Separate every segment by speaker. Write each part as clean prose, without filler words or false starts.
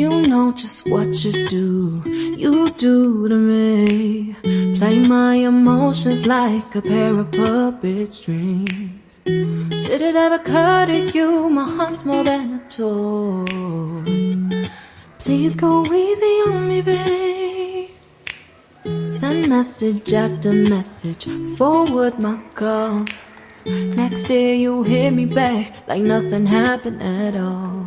Speaker 1: You know just what you do to me. Play my emotions like a pair of puppet strings. Did it ever occur to you my heart's more than a toy? Please go easy on me, babe. Send message after message, forward my calls. Next day you hit me back like nothing happened at all.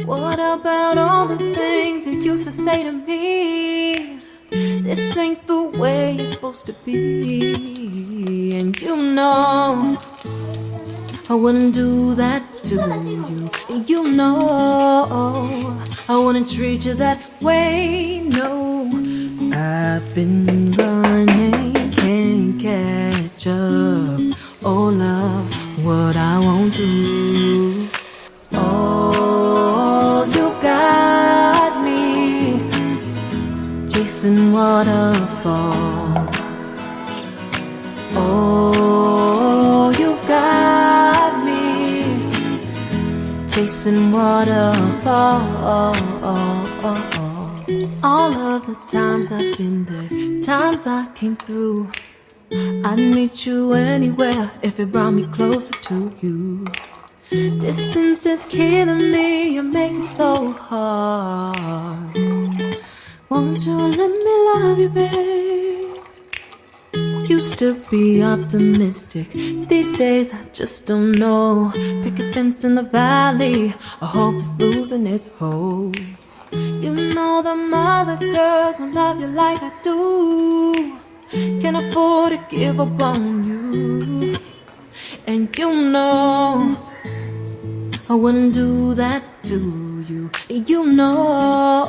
Speaker 1: What about all the things you used to say to me? This ain't the way it's supposed to be. And you know I wouldn't do that to you. You know I wouldn't treat you that way, no. I've been running, can't catch up. Oh love, what I won't do. Oh, you got me chasing waterfalls. Oh, you got me chasing waterfalls. All of the times I've been there, times I came through, I'd meet you anywhere if it brought me closer to you. Distance is killing me, you make it so hard. Won't you let me love you, babe? Used to be optimistic, these days I just don't know. Pick a fence in the valley, I hope it's losing its hold. You know them other girls won't love you like I do. Can't afford to give up on you. And you know I wouldn't do that to you. You know